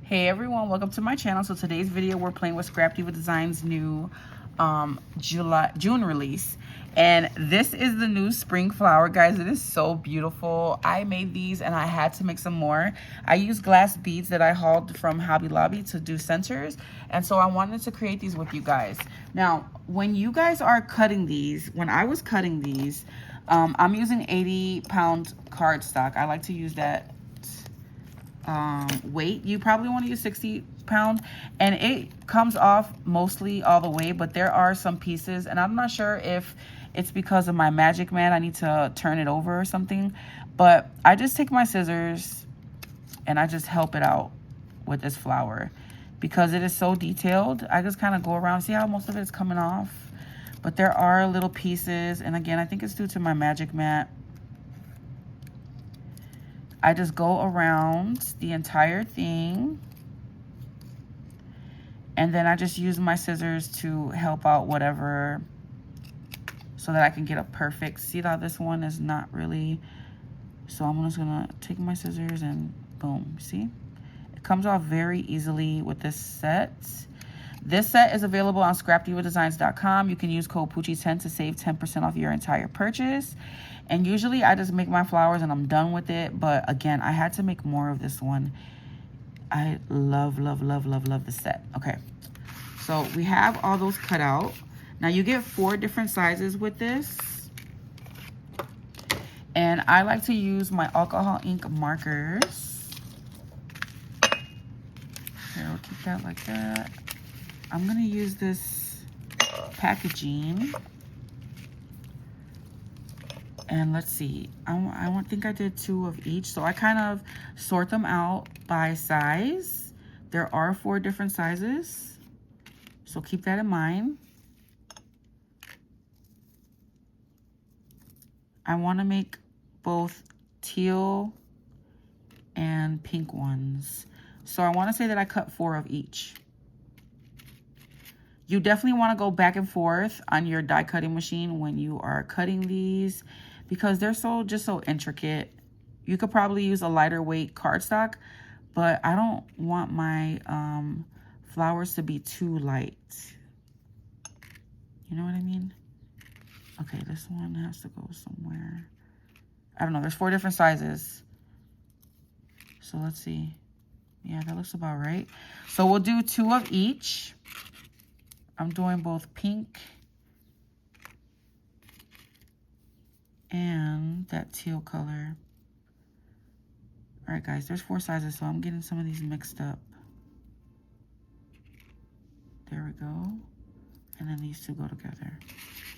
Hey everyone, welcome to my channel. So today's video we're playing with Scrap Diva Designs new June release, and this is the new spring flower, guys. It is so beautiful. I made these and I had to make some more. I used glass beads that I hauled from Hobby Lobby to do centers, and so I wanted to create these with you guys. Now when you guys are cutting these, when I was cutting these, I'm using 80-pound cardstock. I like to use that weight. You probably want to use 60-pound, and it comes off mostly all the way, but there are some pieces, and I'm not sure if it's because of my magic man. I need to turn it over or something, but I just take my scissors and I just help it out with this flower because it is so detailed. I just kind of go around. See how most of it is coming off, but there are little pieces, and again, I think it's due to my magic mat. I just go around the entire thing, and then I just use my scissors to help out whatever so that I can get a perfect. See how this one is not really, so I'm just gonna take my scissors and boom, see? It comes off very easily with this set. This set is available on scrapdivadesigns.com. You can use code Poochie10 to save 10% off your entire purchase. And usually I just make my flowers and I'm done with it. But again, I had to make more of this one. I love, love, love, love, love the set. Okay, so we have all those cut out. Now you get 4 different sizes with this. And I like to use my alcohol ink markers. Here, I'll keep that like that. I'm gonna use this packaging, and let's see, I think I did 2 of each, so I kind of sort them out by size. There are 4 different sizes, so keep that in mind. I want to make both teal and pink ones, so I want to say that I cut 4 of each. You definitely want to go back and forth on your die cutting machine when you are cutting these because they're just so intricate. You could probably use a lighter weight cardstock, but I don't want my flowers to be too light. You know what I mean? Okay, this one has to go somewhere. I don't know. There's 4 different sizes. So let's see. Yeah, that looks about right. So we'll do 2 of each. I'm doing both pink and that teal color. All right, guys, there's 4 sizes, so I'm getting some of these mixed up. There we go. And then these 2 go together.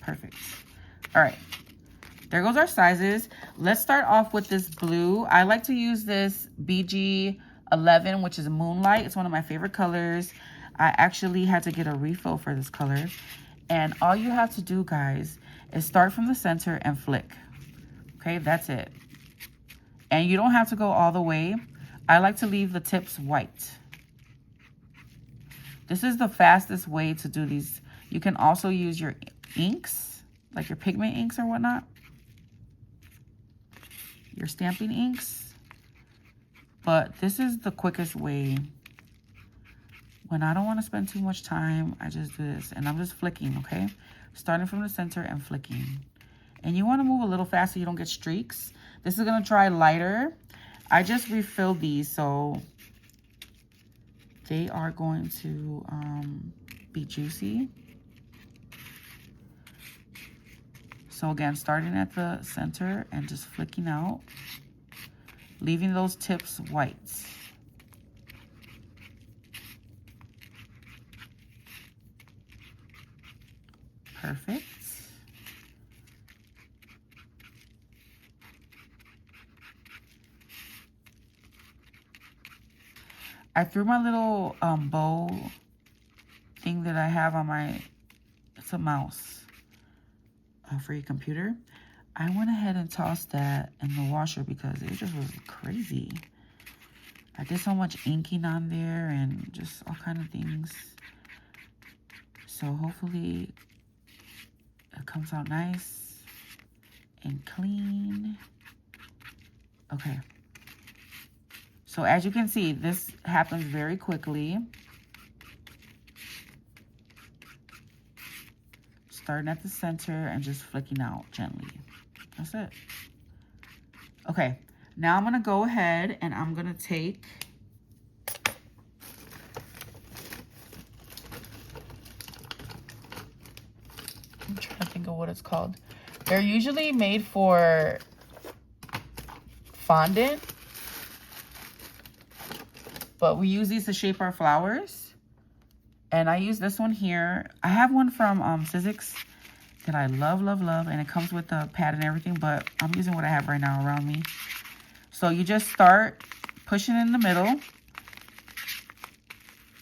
Perfect. All right, there goes our sizes. Let's start off with this blue. I like to use this BG11, which is Moonlight. It's one of my favorite colors. I actually had to get a refill for this color. And all you have to do, guys, is start from the center and flick. Okay, that's it. And you don't have to go all the way. I like to leave the tips white. This is the fastest way to do these. You can also use your inks, like your pigment inks or whatnot. Your stamping inks. But this is the quickest way. When I don't want to spend too much time, I just do this. And I'm just flicking, okay? Starting from the center and flicking. And you want to move a little fast so you don't get streaks. This is going to dry lighter. I just refilled these, so they are going to be juicy. So again, starting at the center and just flicking out. Leaving those tips white. Perfect. I threw my little bow thing that I have on my, it's a mouse for your computer. I went ahead and tossed that in the washer because it just was crazy. I did so much inking on there and just all kind of things. So hopefully it comes out nice and clean. Okay. So as you can see, this happens very quickly. Starting at the center and just flicking out gently. That's it. Okay, now I'm gonna go ahead and I'm gonna take I'm trying to think of what it's called. They're usually made for fondant, but we use these to shape our flowers. And I use this one here. I have one from Sizzix that I love, love, love. And it comes with the pad and everything, but I'm using what I have right now around me. So you just start pushing in the middle.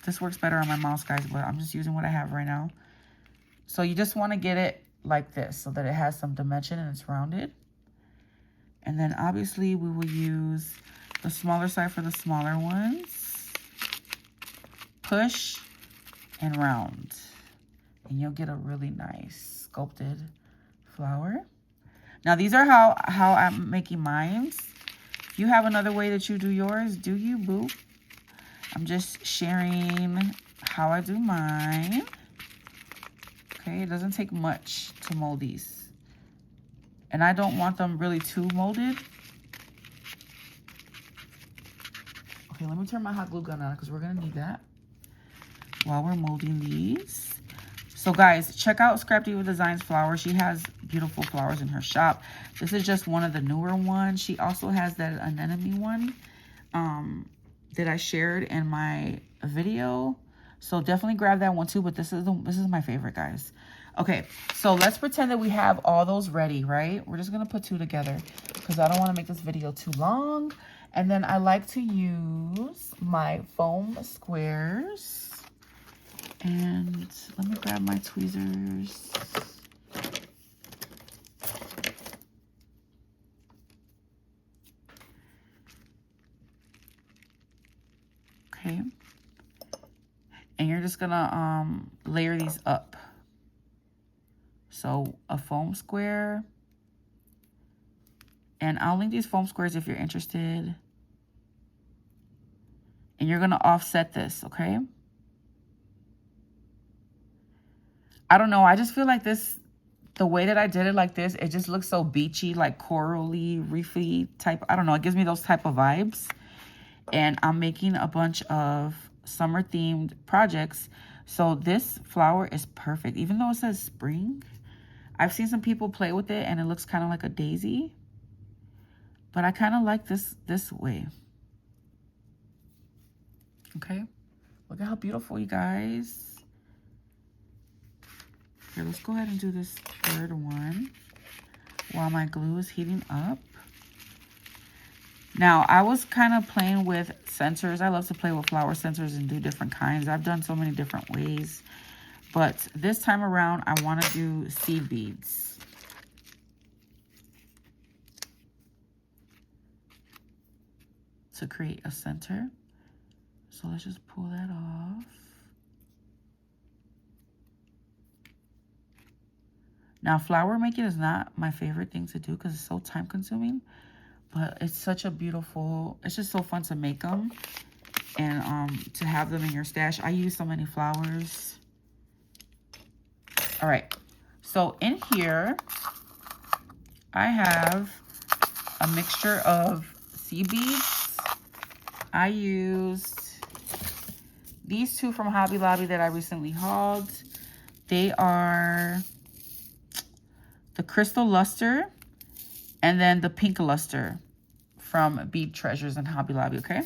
This works better on my mouse, guys, but I'm just using what I have right now. So you just want to get it like this so that it has some dimension and it's rounded. And then obviously we will use the smaller side for the smaller ones. Push and round. And you'll get a really nice sculpted flower. Now these are how I'm making mine. If you have another way that you do yours, do you, boo? I'm just sharing how I do mine. Okay, it doesn't take much to mold these. And I don't want them really too molded. Okay, let me turn my hot glue gun on because we're gonna need that while we're molding these. So guys, check out Scrap Diva Designs flower. She has beautiful flowers in her shop. This is just one of the newer ones. She also has that anemone one that I shared in my video. So definitely grab that one too, but this is my favorite, guys. Okay, so let's pretend that we have all those ready, right? We're just gonna put two together because I don't want to make this video too long. And then I like to use my foam squares. And let me grab my tweezers. Okay. And you're just gonna layer these up. So a foam square. And I'll link these foam squares if you're interested. And you're gonna offset this, okay? I don't know, I just feel like this, the way that I did it like this, it just looks so beachy, like corally, reefy type. I don't know, it gives me those type of vibes. And I'm making a bunch of summer themed projects. So this flower is perfect. Even though it says spring, I've seen some people play with it and it looks kind of like a daisy. But I kind of like this way. Okay, look at how beautiful, you guys. Here, let's go ahead and do this third one while my glue is heating up. Now, I was kind of playing with sensors. I love to play with flower sensors and do different kinds. I've done so many different ways. But this time around, I want to do seed beads. To create a center. So let's just pull that off. Now, flower making is not my favorite thing to do because it's so time consuming. But it's such a beautiful, it's just so fun to make them. And to have them in your stash. I use so many flowers. All right. So in here, I have a mixture of seed beads. I used these two from Hobby Lobby that I recently hauled. They are the Crystal Luster and then the Pink Luster from Bead Treasures and Hobby Lobby, okay?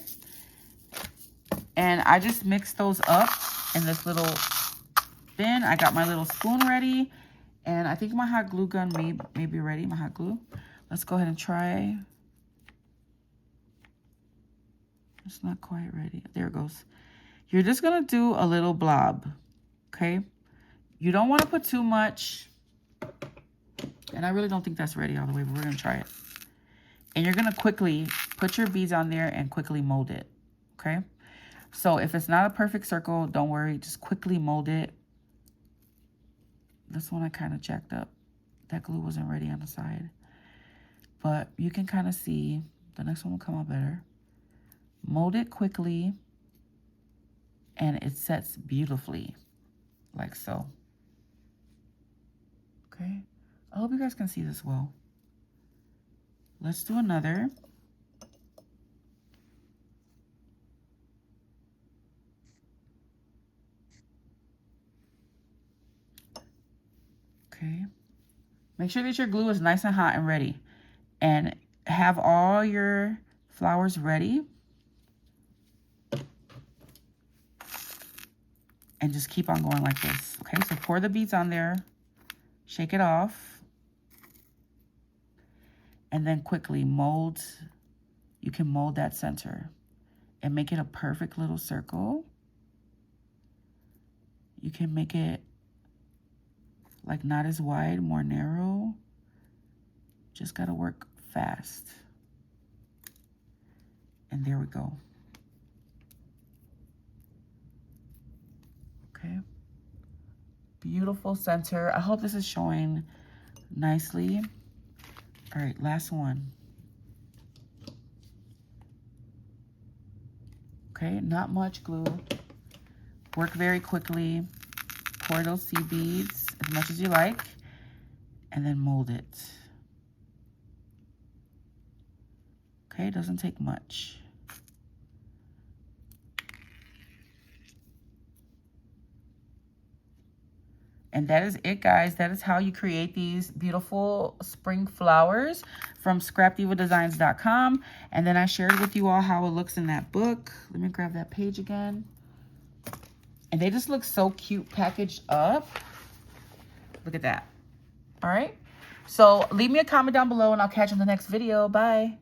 And I just mixed those up in this little bin. I got my little spoon ready. And I think my hot glue gun may be ready, my hot glue. Let's go ahead and try. It's not quite ready. There it goes. You're just going to do a little blob, okay? You don't want to put too much. And I really don't think that's ready all the way, but we're going to try it. And you're going to quickly put your beads on there and quickly mold it, okay? So if it's not a perfect circle, don't worry. Just quickly mold it. This one I kind of jacked up. That glue wasn't ready on the side. But you can kind of see the next one will come out better. mold it quickly, and it sets beautifully, like so. Okay, I hope you guys can see this well. Let's do another. Okay, make sure that your glue is nice and hot and ready, and have all your flowers ready. And just keep on going like this. Okay, so pour the beads on there, shake it off, and then quickly mold. You can mold that center and make it a perfect little circle. You can make it like not as wide, more narrow. Just gotta work fast. And there we go. Okay. Beautiful center. I hope this is showing nicely. All right, last one. Okay, not much glue. Work very quickly. Pour those seed beads as much as you like, and then mold it. Okay, doesn't take much. And that is it, guys. That is how you create these beautiful spring flowers from scrapdivadesigns.com. And then I shared with you all how it looks in that book. Let me grab that page again. And they just look so cute packaged up. Look at that. All right. So leave me a comment down below and I'll catch you in the next video. Bye.